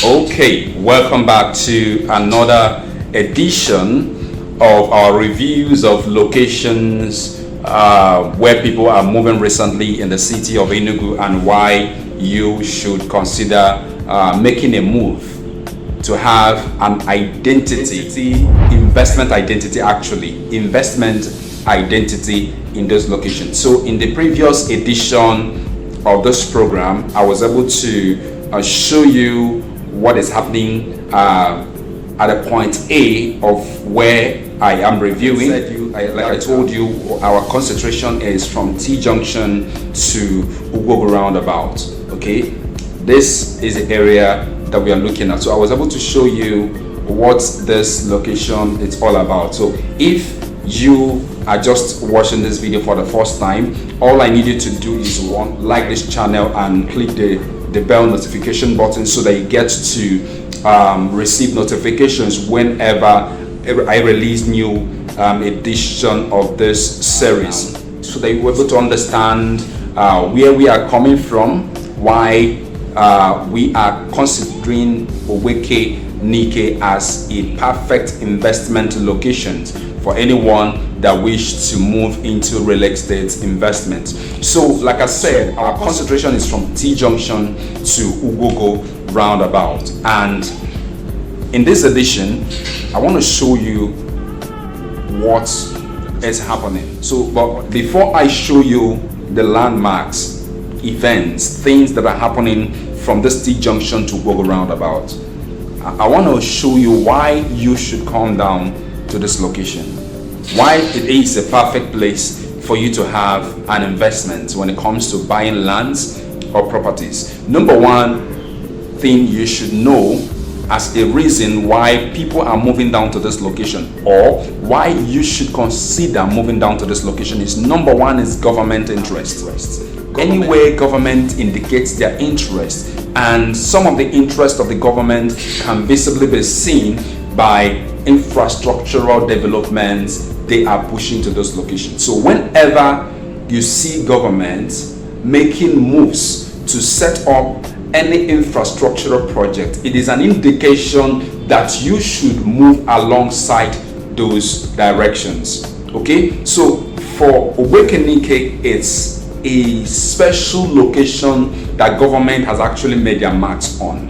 Okay, welcome back to another edition of our reviews of locations where people are moving recently in the city of Enugu and why you should consider making a move to have an investment identity in those locations. So in the previous edition of this program, I was able to show you what is happening at a point A of where I am reviewing. Like I told you, our concentration is from T Junction to Ugogo roundabout. Okay, this is the area that we are looking at. So I was able to show you what this location is all about. So if you are just watching this video for the first time, all I need you to do is one, like this channel and click the bell notification button so that you get to receive notifications whenever I release new edition of this series, so that you're able to understand where we are coming from, why we are considering Ogbeke Nike as a perfect investment location for anyone that wishes to move into real estate investment. So like I said, our concentration is from T Junction to Ugogo roundabout, and in this edition I want to show you what is happening. So but before I show you the landmarks, events, things that are happening from this T Junction to Ugogo roundabout, I want to show you why you should come down to this location, why it is a perfect place for you to have an investment when it comes to buying lands or properties. Number one thing you should know as a reason why people are moving down to this location, or why you should consider moving down to this location, is number one is government interest. Anywhere government indicates their interest, and some of the interest of the government can visibly be seen by infrastructural developments they are pushing to those locations. So whenever you see government making moves to set up any infrastructural project, it is an indication that you should move alongside those directions. Okay, so for Ogbeke Nike, it's a special location that government has actually made their marks on,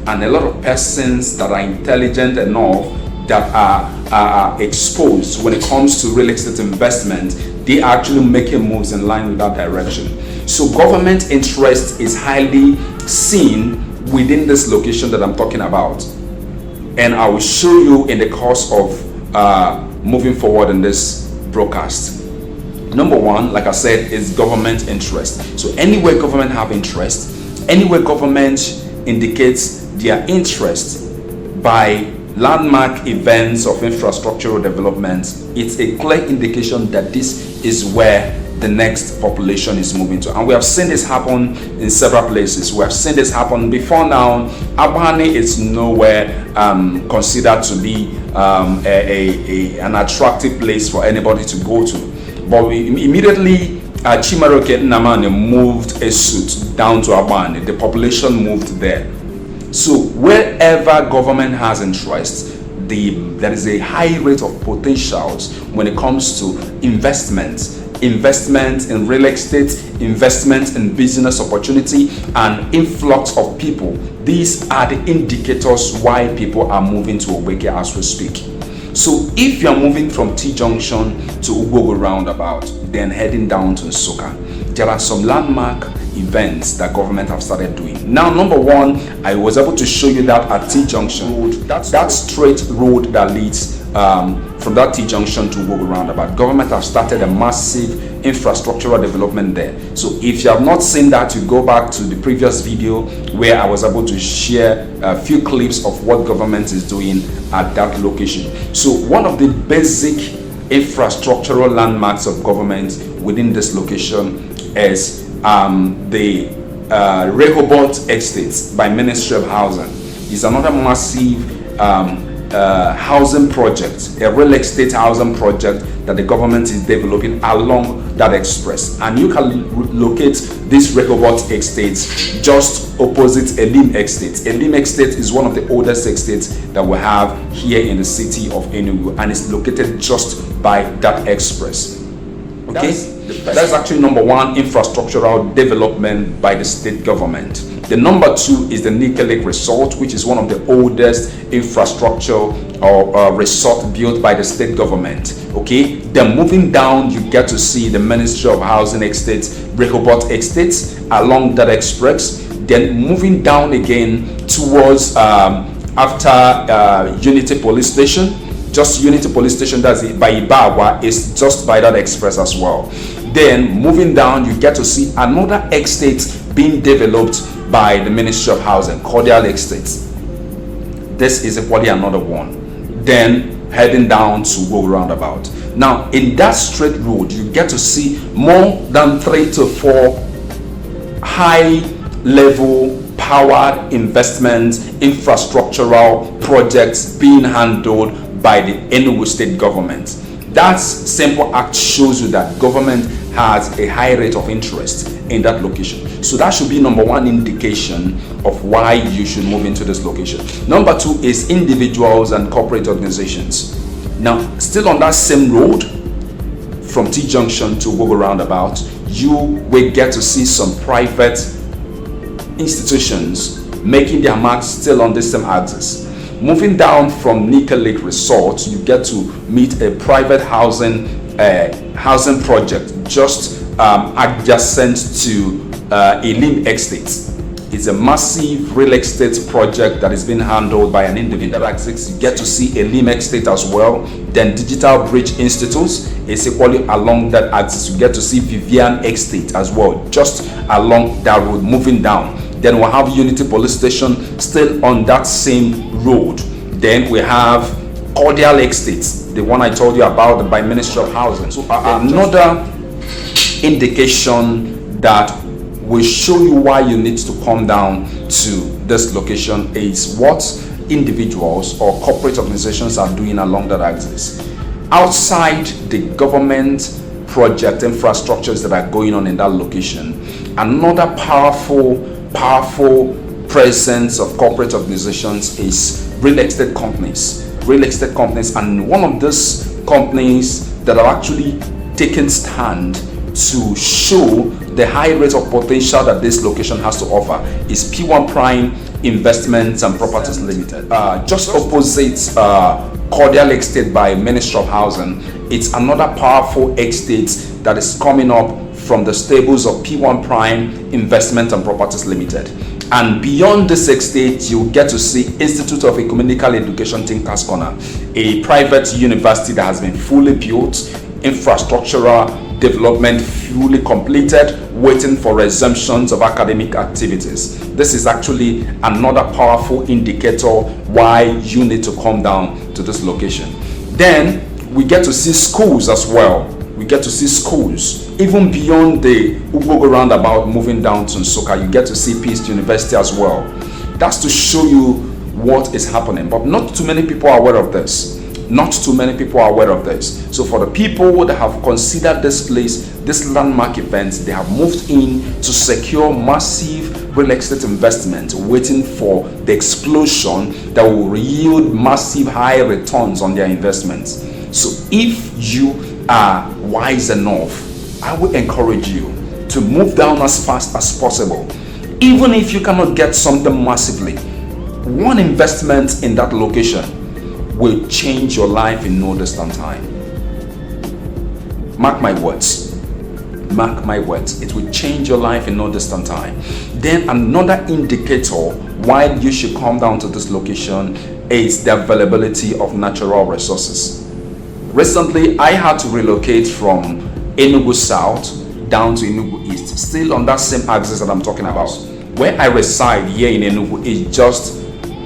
and a lot of persons that are intelligent enough, that are exposed when it comes to real estate investment, they are actually making moves in line with that direction. So government interest is highly seen within this location that I'm talking about, and I will show you in the course of moving forward in this broadcast. Number one, like I said, is government interest. So anywhere government have interest, anywhere government indicates their interest by landmark events of infrastructural development, it's a clear indication that this is where the next population is moving to. And we have seen this happen in several places. We have seen this happen before now. Abane is nowhere considered to be an attractive place for anybody to go to. But immediately Chimaroke Namane moved a suit down to Abane, the population moved there. So wherever government has interest, there is a high rate of potentials when it comes to investment in real estate, investment in business opportunity, and influx of people. These are the indicators why people are moving to Ogbeke as we speak. So if you're moving from T Junction to Ugogo roundabout, then heading down to Nsukka, there are some landmark events that government have started doing. Now, number one, I was able to show you that at T Junction, that straight road that leads from that T Junction to Ugogo roundabout, government have started a massive infrastructural development there. So if you have not seen that, you go back to the previous video where I was able to share a few clips of what government is doing at that location. So one of the basic infrastructural landmarks of government within this location is the Rehoboth Estates by Ministry of Housing. It's another massive housing project, a real estate housing project that the government is developing along that express. And you can locate this Rehoboth estate just opposite Elim estate. Elim estate is one of the oldest estates that we have here in the city of Enugu, and it's located just by that express. Okay, that's actually number one, infrastructural development by the state government. The number two is the Nike Lake Resort, which is one of the oldest infrastructure or resort built by the state government. Okay, then moving down, you get to see the Ministry of Housing Estates, Rehoboth Estates along that express. Then moving down again towards after Unity Police Station. Just Unity Police Station, that's it, by Ibawa, is just by that express as well. Then moving down, you get to see another estate being developed by the Ministry of Housing, Cordial Estates. This is equally another one. Then heading down to Go Roundabout. Now, in that straight road, you get to see more than 3 to 4 high-level powered investment infrastructural projects being handled by the Enugu state government. That simple act shows you that government has a high rate of interest in that location. So that should be number one indication of why you should move into this location. Number two is individuals and corporate organizations. Now, still on that same road from T Junction to Wogo Roundabout, you will get to see some private institutions making their marks still on this same axis. Moving down from Nike Lake Resort, you get to meet a private housing project just adjacent to Elim Estate. It's a massive real estate project that is being handled by an individual. You get to see Elim Estate as well. Then Digital Bridge Institute is equally along that axis. You get to see Vivian Estate as well, just along that road. Moving down, then we'll have Unity Police Station still on that same road. Then we have Cordial Estate, the one I told you about by Ministry of Housing. So another indication that will show you why you need to come down to this location is what individuals or corporate organizations are doing along that axis. Outside the government project infrastructures that are going on in that location, another powerful presence of corporate organizations is real estate companies. And one of these companies that are actually taking stand to show the high rate of potential that this location has to offer is P1 Prime Investments and Properties Limited. Just opposite Cordial Estate by Ministry of Housing, it's another powerful estate that is coming up from the stables of P1 Prime Investment and Properties Limited. And beyond this estate, you get to see Institute of Ecumenical Education Thinkers Corner, a private university that has been fully built, infrastructural development fully completed, waiting for resumptions of academic activities. This is actually another powerful indicator why you need to come down to this location. Then we get to see schools as well. We get to see schools even beyond the Ugogo roundabout. Moving down to Nsukka, you get to see Peace University as well. That's to show you what is happening, but not too many people are aware of this. So for the people that have considered this place, this landmark event, they have moved in to secure massive real estate investment, waiting for the explosion that will yield massive high returns on their investments. So if you are wise enough, I would encourage you to move down as fast as possible. Even if you cannot get something massively, one investment in that location will change your life in no distant time. Mark my words, it will change your life in no distant time. Then another indicator why you should come down to this location is the availability of natural resources. Recently, I had to relocate from Enugu South down to Enugu East, still on that same axis that I'm talking about. Where I reside here in Enugu is just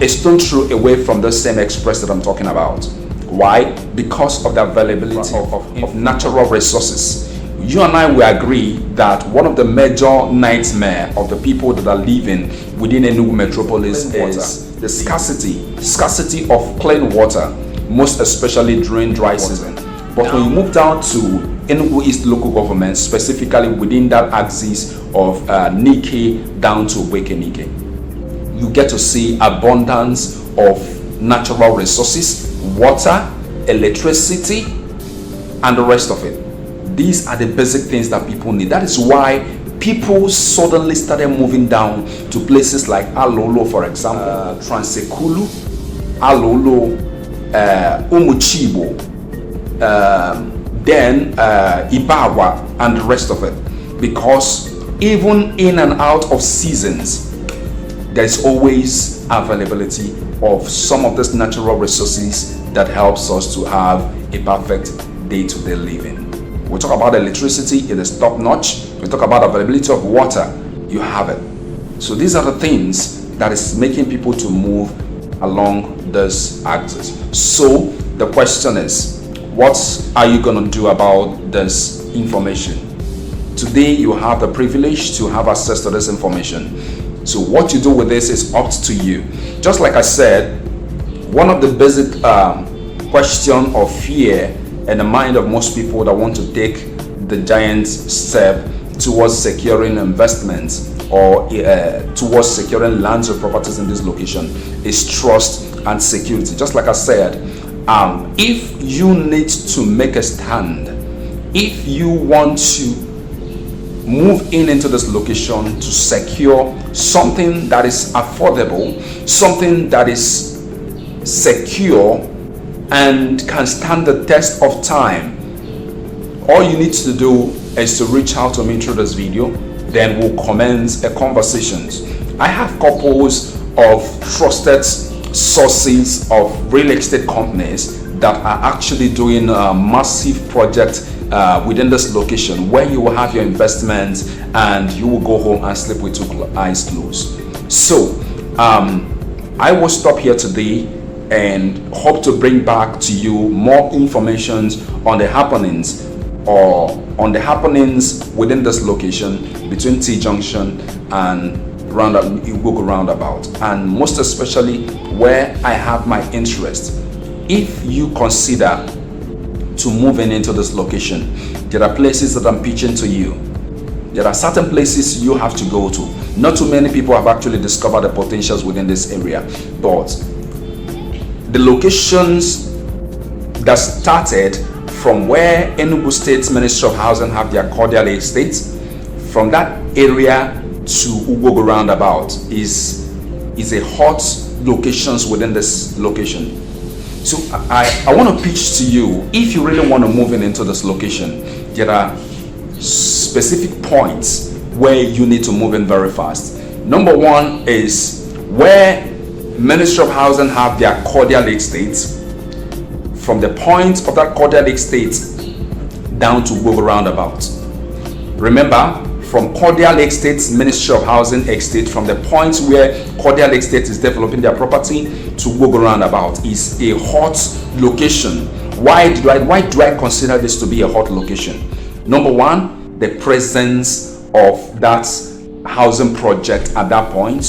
a stone throw away from the same express that I'm talking about. Why? Because of the availability of natural resources. You and I will agree that one of the major nightmares of the people that are living within Enugu metropolis is the scarcity of clean water, most especially during dry season. But when you move down to Enugu East local government, specifically within that axis of Nike down to Ogbeke Nike, you get to see abundance of natural resources, water, electricity, and the rest of it. These are the basic things that people need. That is why people suddenly started moving down to places like Alolo, for example, TRANS-EKULU, Alolo, Umuchibo, then Ibawa, and the rest of it. Because even in and out of seasons, there's always availability of some of these natural resources that helps us to have a perfect day-to-day living. We talk about electricity, it is top-notch. We talk about availability of water, you have it. So these are the things that is making people to move along this axis. So the question is, what are you going to do about this information? Today you have the privilege to have access to this information. So what you do with this is up to you. Just like I said, one of the basic question of fear in the mind of most people that want to take the giant step towards securing investments or towards securing lands or properties in this location is trust and security. Just like I said, if you need to make a stand, if you want to move into this location to secure something that is affordable, something that is secure and can stand the test of time, all you need to do is to reach out to me through this video, then we'll commence a conversation. I have couples of trusted sources of real estate companies that are actually doing a massive project within this location where you will have your investments and you will go home and sleep with two eyes closed. So I will stop here today and hope to bring back to you more information on the happenings within this location between T Junction and Enugu roundabout, and most especially where I have my interest. If you consider to moving into this location, there are places that I'm pitching to you. There are certain places you have to go to. Not too many people have actually discovered the potentials within this area, but the locations that started from where Enugu State Ministry of Housing have their cordial estates, from that area to Ugogo roundabout is a hot locations within this location. So I want to pitch to you, if you really want to move into this location, there are specific points where you need to move in very fast. Number one is where Ministry of Housing have their cordial estates. From the point of that cordial estate down to Ugogo roundabout. Remember, from cordial estates, Ministry of Housing estate, from the point where cordial estate is developing their property to Ugogo roundabout is a hot location. Why do I consider this to be a hot location? Number one, the presence of that housing project at that point,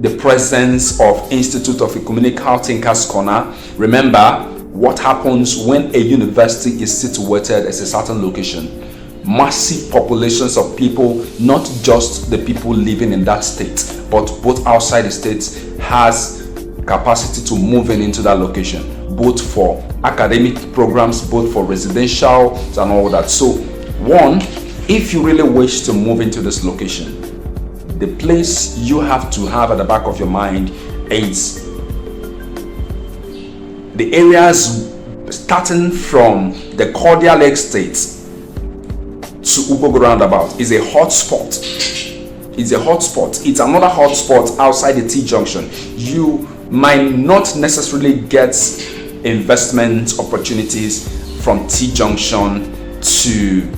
the presence of Institute of Ecumenical Thinkers Corner. Remember, what happens when a university is situated as a certain location? Massive populations of people, not just the people living in that state, but both outside the state, has capacity to move into that location, both for academic programs, both for residential and all that. So one, if you really wish to move into this location, the place you have to have at the back of your mind is the areas starting from the cordial estate to Ugogo roundabout is a hotspot. It's a hotspot. It's another hotspot outside the T Junction. You might not necessarily get investment opportunities from T Junction to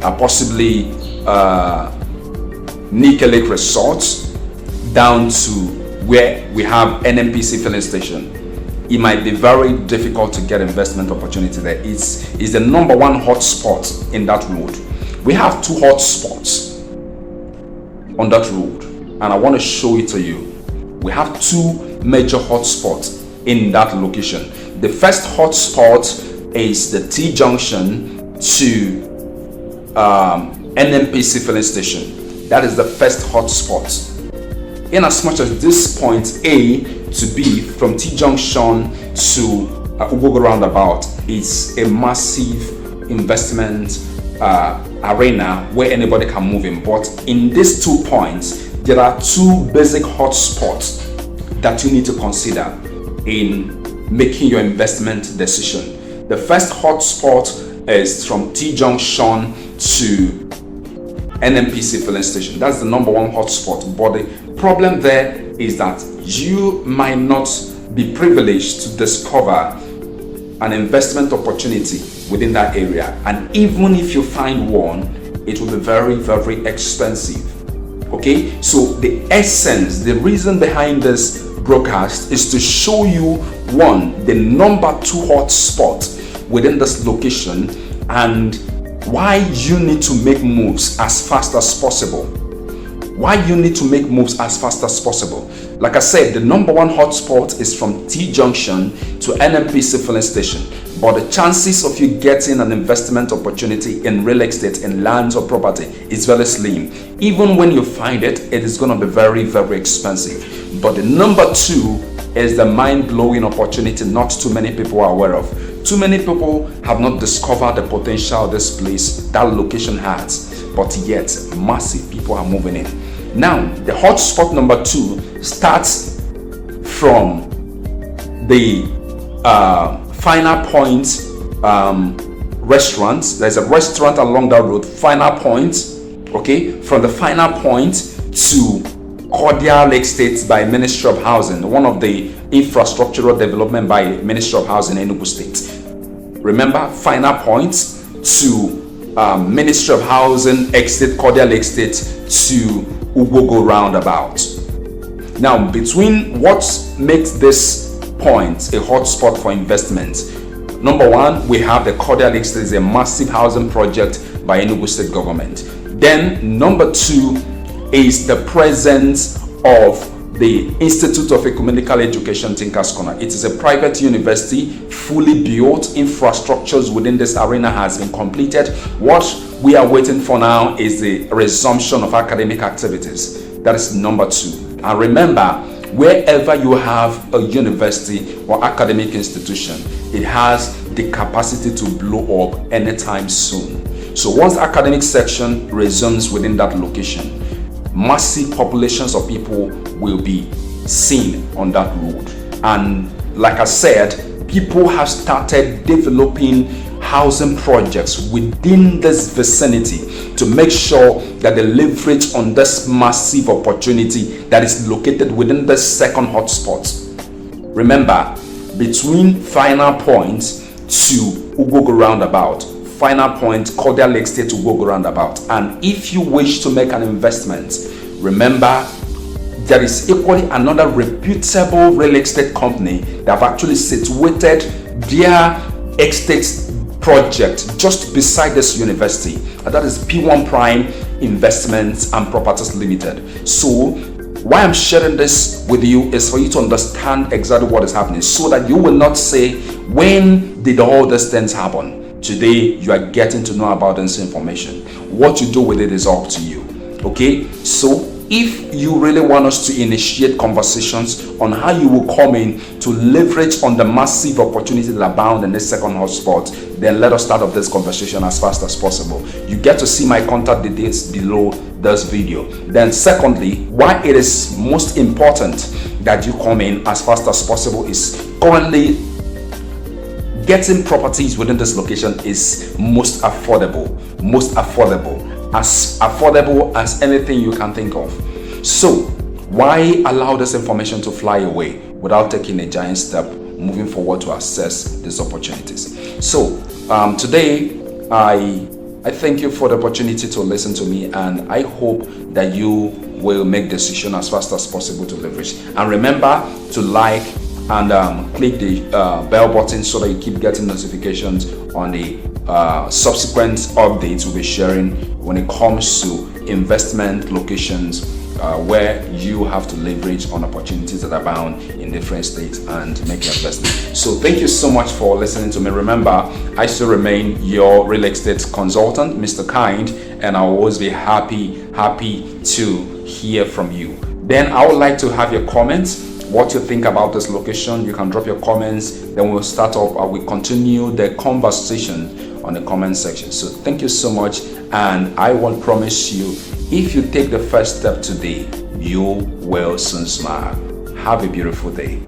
possibly Nike Lake Resort down to where we have NNPC filling station. It might be very difficult to get investment opportunity there. It's the number one hotspot in that road. We have two hotspots on that road, and I want to show it to you. We have two major hotspots in that location. The first hotspot is the T junction to NNPC filling station. That is the first hotspot. In as much as this point A to B from T junction to Ugogo roundabout is a massive investment arena where anybody can move in, but in these 2 points there are 2 basic hotspots that you need to consider in making your investment decision. The first hotspot is from T junction to NNPC filling station. That's the number 1 hotspot, but the problem there is that you might not be privileged to discover an investment opportunity within that area, and even if you find one, it will be very, very expensive. Okay, so the essence, the reason behind this broadcast is to show you, one, the number 2 hotspot within this location and why you need to make moves as fast as possible. Why you need to make moves as fast as possible. Like I said, the number 1 hotspot is from T junction to NNPC filling station, but the chances of you getting an investment opportunity in real estate, in lands or property, is very slim. Even when you find it, it is going to be very, very expensive. But the number 2 is the mind-blowing opportunity not too many people are aware of. Too many people have not discovered the potential this place, that location has, but yet massive people are moving in. Now, the hotspot number 2 starts from the Final Point restaurant. There's a restaurant along that road, Final Point. Okay, from the Final Point to Cordial Estate by Ministry of Housing, one of the infrastructural development by Ministry of Housing in Enugu State. Remember, Final Point to Ministry of Housing Estate, Cordial Estate to Ugogo roundabout. Now, between what makes this point a hotspot for investment, number 1, we have the Cordial Estate, is a massive housing project by Enugu State government. Then number 2 is the presence of the Institute of Ecumenical Education Thinkers Corner. It is a private university, fully built. Infrastructures within this arena has been completed. What we are waiting for now is the resumption of academic activities. That is number 2. And remember, wherever you have a university or academic institution, it has the capacity to blow up anytime soon. So once the academic section resumes within that location, massive populations of people will be seen on that road. And like I said, people have started developing housing projects within this vicinity to make sure that they leverage on this massive opportunity that is located within the second hotspot. Remember, between Final Point to Ugogo roundabout, Final Point, Cordial Estate to Ugogo roundabout. And if you wish to make an investment, remember, there is equally another reputable real estate company that have actually situated their estate project just beside this university, and that is P1 Prime Investments and Properties Limited. So why I'm sharing this with you is for you to understand exactly what is happening, so that you will not say, when did all these things happen? Today you are getting to know about this information. What you do with it is up to you. Okay, so if you really want us to initiate conversations on how you will come in to leverage on the massive opportunity that abound in this second hotspot, then let us start off this conversation as fast as possible. You get to see my contact details below this video. Then secondly, why it is most important that you come in as fast as possible is currently getting properties within this location is most affordable as anything you can think of. So why allow this information to fly away without taking a giant step moving forward to assess these opportunities? So today I thank you for the opportunity to listen to me, and I hope that you will make decision as fast as possible to leverage. And remember to like and click the bell button so that you keep getting notifications on the subsequent updates we'll be sharing when it comes to investment locations where you have to leverage on opportunities that abound in different states and make your investment. So thank you so much for listening to me. Remember, I still remain your real estate consultant, Mr. Kind, and I'll always be happy to hear from you. Then I would like to have your comments. What you think about this location, you can drop your comments. Then we'll start off, we continue the conversation on the comment section. So thank you so much, and I will promise you, if you take the first step today, you will soon smile. Have a beautiful day.